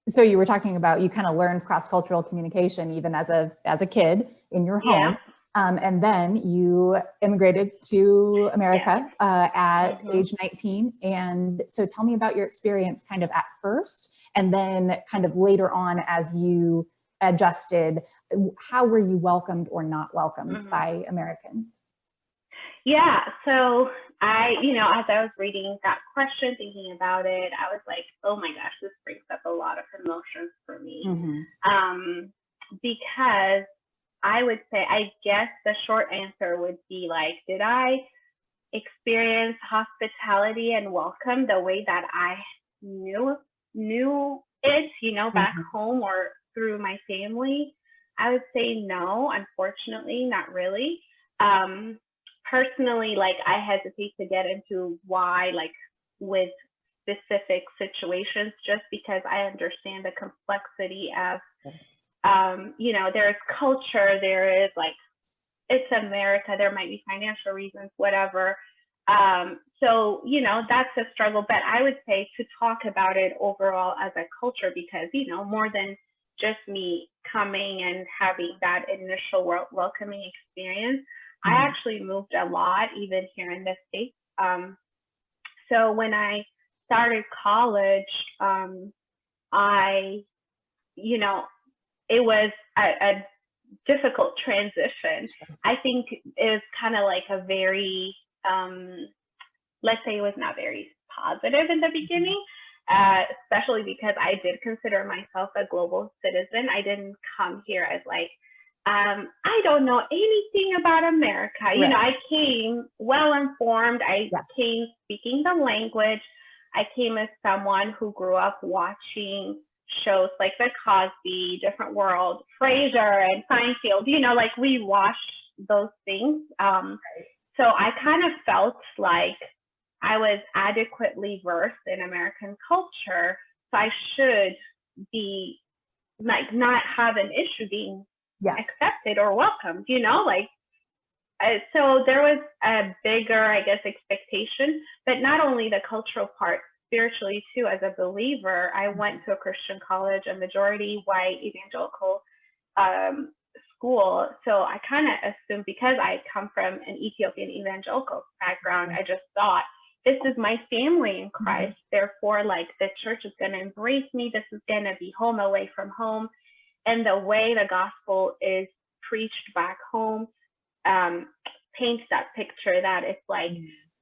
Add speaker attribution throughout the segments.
Speaker 1: So you were talking about, you kind of learned cross-cultural communication even as a kid in your
Speaker 2: Yeah.
Speaker 1: home. And then you immigrated to America at age 19. And so tell me about your experience kind of at first, and then kind of later on as you adjusted. How were you welcomed or not welcomed by Americans?
Speaker 2: Yeah. So as I was reading that question, thinking about it, I was like, oh my gosh, this brings up a lot of emotions for me. Because I would say, I guess the short answer would be like, did I experience hospitality and welcome the way that I knew it, back home or through my family? I would say no, unfortunately, not really. Personally, like, I hesitate to get into why, like, with specific situations, just because I understand the complexity of, there's culture, there is, like, it's America, there might be financial reasons, whatever. So, that's a struggle. But I would say to talk about it overall as a culture, because, more than just me coming and having that initial welcoming experience, I actually moved a lot, even here in the States. So when I started college, it was a difficult transition. I think it was kind of like a very, let's say it was not very positive in the beginning, especially because I did consider myself a global citizen. I didn't come here as like, I don't know anything about America. Right. I came well informed. I came speaking the language. I came as someone who grew up watching shows like The Cosby, Different World, Frasier, and Seinfeld. Like, we watched those things. So I kind of felt like I was adequately versed in American culture, so I should be like not have an issue being accepted or welcomed, so there was a bigger, I guess, expectation, but not only the cultural part, spiritually too. As a believer, I went to a Christian college, a majority white evangelical school. So I kind of assumed, because I come from an Ethiopian evangelical background, I just thought, this is my family in Christ. Therefore, like, the church is going to embrace me. This is going to be home away from home. And the way the gospel is preached back home paints that picture that it's like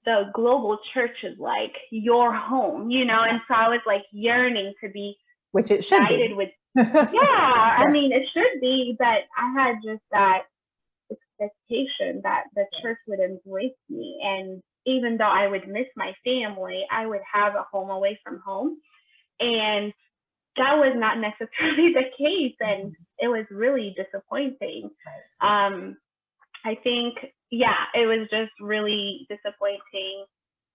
Speaker 2: the global church is like your home, and so I was like yearning to be,
Speaker 1: which it should
Speaker 2: guided
Speaker 1: be.
Speaker 2: with, I mean, it should be, but I had just that expectation that the church would embrace me. And even though I would miss my family, I would have a home away from home. And that was not necessarily the case, and it was really disappointing. I think, it was just really disappointing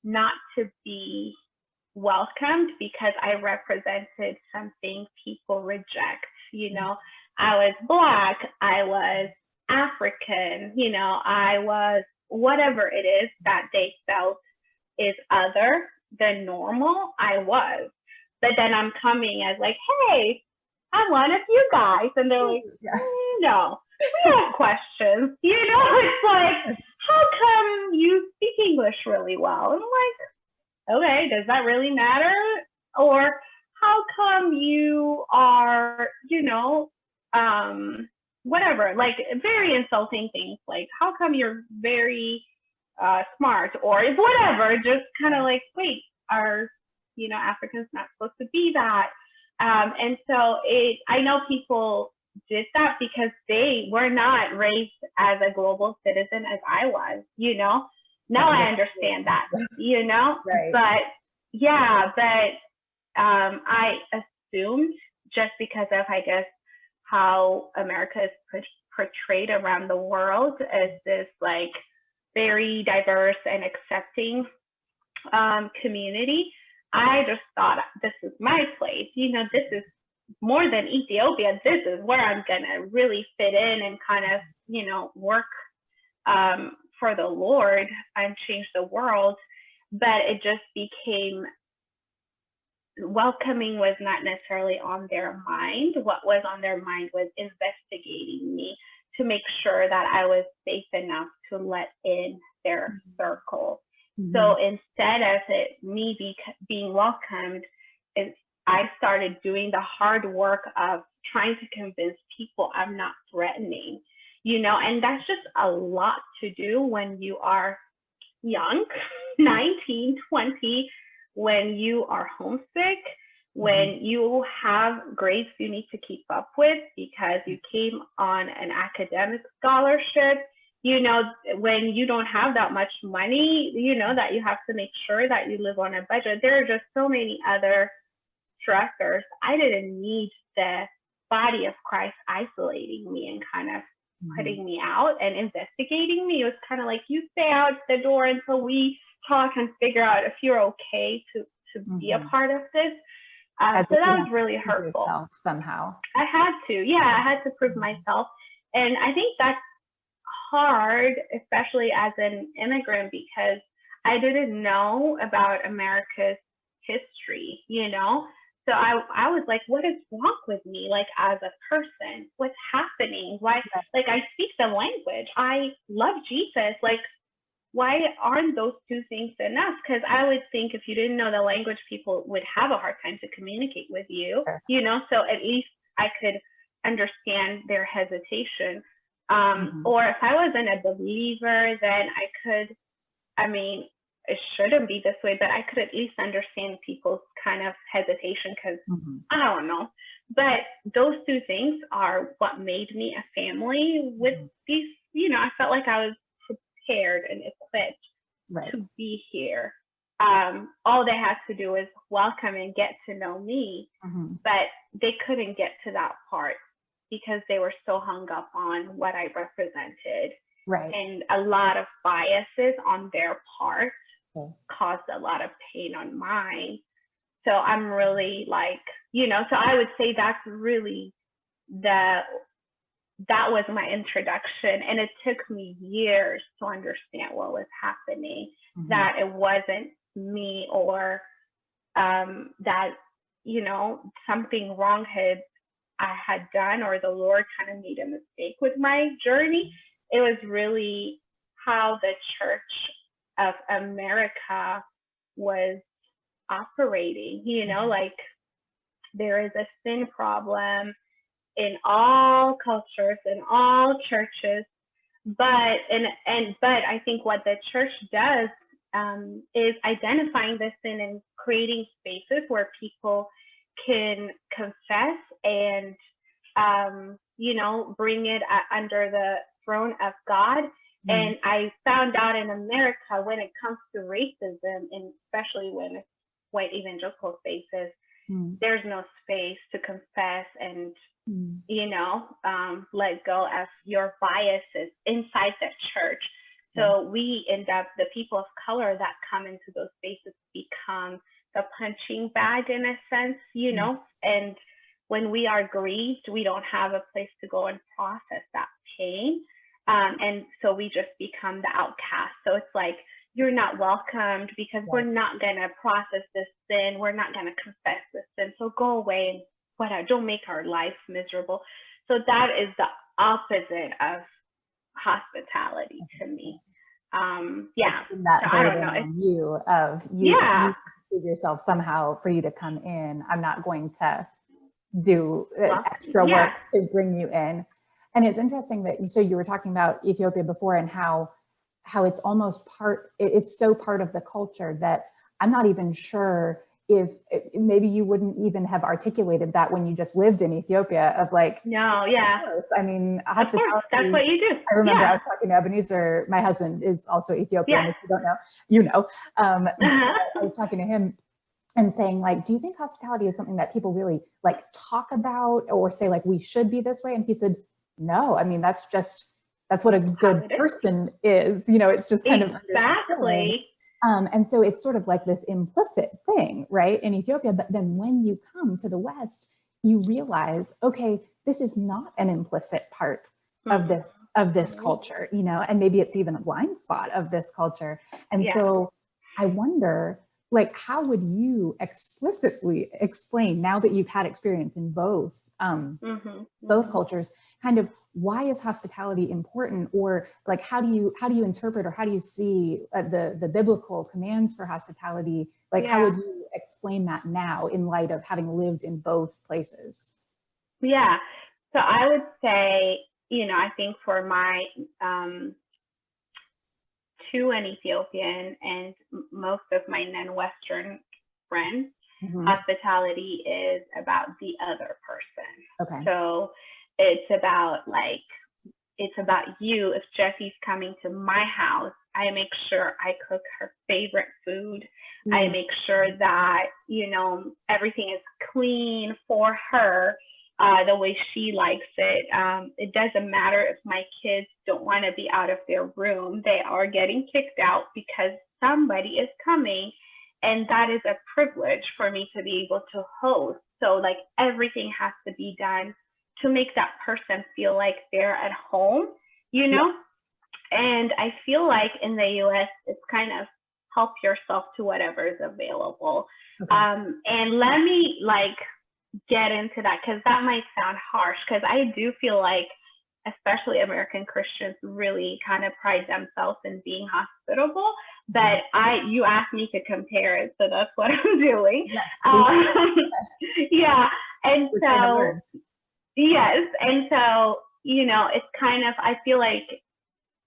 Speaker 2: not to be welcomed, because I represented something people reject. I was Black, I was African, I was whatever it is that they felt is other than normal, I was. But then I'm coming as like, hey, I'm one of you guys. And they're like, no, we have questions. It's like, how come you speak English really well? And I'm like, okay, does that really matter? Or how come you are, whatever, like very insulting things, like, how come you're very smart, or whatever, just kind of like, wait, are Africans not supposed to be that? And so I know people did that because they were not raised as a global citizen as I was, Now I understand that, Right. But I assumed, just because of, I guess, how America is portrayed around the world as this like very diverse and accepting community, I just thought, this is my place. This is more than Ethiopia. This is where I'm going to really fit in and kind of, work for the Lord and change the world. But it just became welcoming was not necessarily on their mind. What was on their mind was investigating me to make sure that I was safe enough to let in their circle. So instead of being welcomed, I started doing the hard work of trying to convince people I'm not threatening, and that's just a lot to do when you are young, 19, 20, when you are homesick, when you have grades you need to keep up with because you came on an academic scholarship, when you don't have that much money, that you have to make sure that you live on a budget. There are just so many other stressors. I didn't need the body of Christ isolating me and kind of putting me out and investigating me. It was kind of like, you stay out the door until we talk and figure out if you're okay to be a part of this. So that was really hurtful.
Speaker 1: Somehow.
Speaker 2: I had to prove myself. And I think that's hard, especially as an immigrant, because I didn't know about America's history, So I was like, what is wrong with me? Like, as a person, what's happening? Why? Like, I speak the language. I love Jesus. Like, why aren't those two things enough? Because I would think if you didn't know the language, people would have a hard time to communicate with you, so at least I could understand their hesitation. Or if I wasn't a believer, then it shouldn't be this way, but I could at least understand people's kind of hesitation because I don't know. But those two things are what made me a family with these, I felt like I was prepared and equipped to be here. All they had to do was welcome and get to know me, but they couldn't get to that part because they were so hung up on what I represented. And a lot of biases on their part caused a lot of pain on mine. So I'm really like, so I would say that's really that was my introduction. And it took me years to understand what was happening, that it wasn't me or that, something wrong I had done, or the Lord kind of made a mistake with my journey. It was really how the Church of America was operating, like there is a sin problem in all cultures, in all churches, but I think what the church does is identifying the sin and creating spaces where people can confess and bring it under the throne of God. And I found out in America, when it comes to racism, and especially when it's white evangelical spaces, there's no space to confess and, let go of your biases inside the church. So we end up, the people of color that come into those spaces become the punching bag in a sense, and when we are grieved, we don't have a place to go and process that pain. And so we just become the outcast. So it's like, you're not welcomed because we're not going to process this sin. We're not going to confess this sin. So go away and whatever, don't make our life miserable. So that is the opposite of hospitality to me.
Speaker 1: That
Speaker 2: so I don't know.
Speaker 1: You prove yourself somehow for you to come in. I'm not going to do extra work to bring you in. And it's interesting that, so you were talking about Ethiopia before and how it's almost it's so part of the culture that I'm not even sure if maybe you wouldn't even have articulated that when you just lived in Ethiopia of like,
Speaker 2: no,
Speaker 1: I mean, hospitality,
Speaker 2: of course, that's what you do.
Speaker 1: I remember I was talking to Ebenezer, my husband is also Ethiopian, if you don't know, I was talking to him and saying like, do you think hospitality is something that people really like talk about or say like, we should be this way? And he said, no, I mean, that's what a good person is. It's just kind of understood. And so it's sort of like this implicit thing, right, in Ethiopia. But then when you come to the West, you realize, okay, this is not an implicit part of this culture, and maybe it's even a blind spot of this culture. And so I wonder, like, how would you explicitly explain, now that you've had experience in both, both cultures, kind of why is hospitality important, or like how do you interpret, or how do you see the biblical commands for hospitality? Like, how would you explain that now in light of having lived in both places?
Speaker 2: Yeah. So I would say, I think for my to an Ethiopian and most of my non-Western friends, hospitality is about the other person.
Speaker 1: Okay.
Speaker 2: So it's about you. If Jessie's coming to my house, I make sure I cook her favorite food. I make sure that, everything is clean for her, the way she likes it. It doesn't matter if my kids don't want to be out of their room. They are getting kicked out because somebody is coming. And that is a privilege for me to be able to host. So like everything has to be done to make that person feel like they're at home, And I feel like in the US, it's kind of help yourself to whatever is available. Okay. And let me get into that, because that might sound harsh, because I do feel like especially American Christians really kind of pride themselves in being hospitable. But you asked me to compare it, so that's what I'm doing.
Speaker 1: Yes,
Speaker 2: and so yes, and so it's kind of, I feel like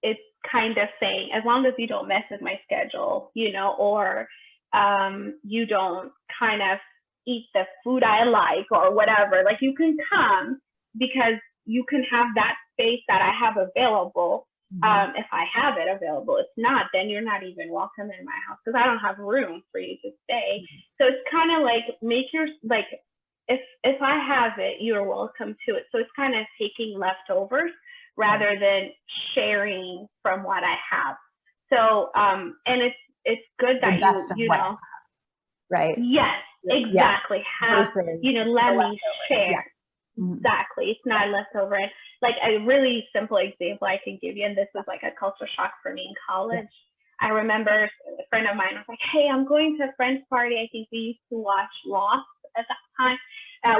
Speaker 2: it's kind of saying, as long as you don't mess with my schedule, or you don't kind of eat the food I like or whatever, like you can come because you can have that space that I have available. If I have it available. If not, then you're not even welcome in my house because I don't have room for you to stay. So it's kind of like if I have it, you're welcome to it. So it's kind of taking leftovers rather than sharing from what I have. So and it's good that you know,
Speaker 1: right?
Speaker 2: Yes, exactly. Have let me share. Yeah. Exactly. It's not leftover. And like a really simple example I can give you, and this was like a culture shock for me in college. I remember a friend of mine was like, "Hey, I'm going to a friend's party. I think we used to watch Lost at that time.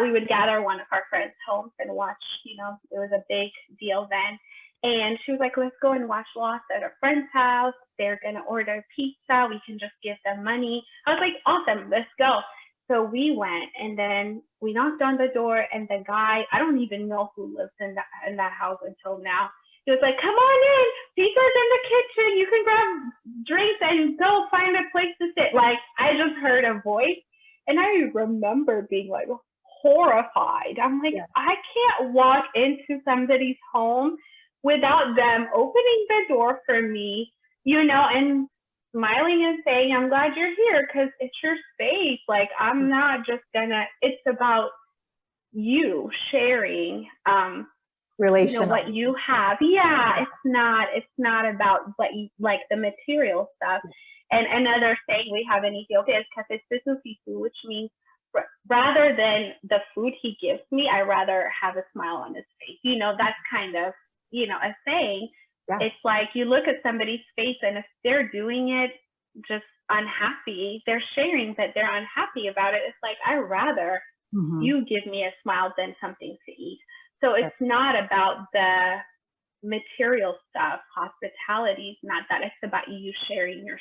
Speaker 2: We would gather one of our friends' homes and watch, it was a big deal then. And she was like, let's go and watch Lost at a friend's house. They're going to order pizza. We can just give them money." I was like, awesome, let's go. So we went, and then we knocked on the door, and the guy, I don't even know who lives in that house until now. He was like, "Come on in, pizza's in the kitchen. You can grab drinks and go find a place to sit." Like, I just heard a voice, and I remember being like horrified. I'm like, I can't walk into somebody's home without them opening the door for me, and smiling and saying, "I'm glad you're here," because it's your space. Like, I'm not just gonna, it's about you sharing
Speaker 1: relational,
Speaker 2: what you have. It's not about what you like, the material stuff. And another saying we have in Ethiopia is "Kafesisufi," which means rather than the food he gives me, I rather have a smile on his face. That's kind of, a saying. It's like you look at somebody's face, and if they're doing it just unhappy, they're sharing that they're unhappy about it. It's like, I rather you give me a smile than something to eat. So it's not about the material stuff. Hospitality is not that. It's about you sharing yourself.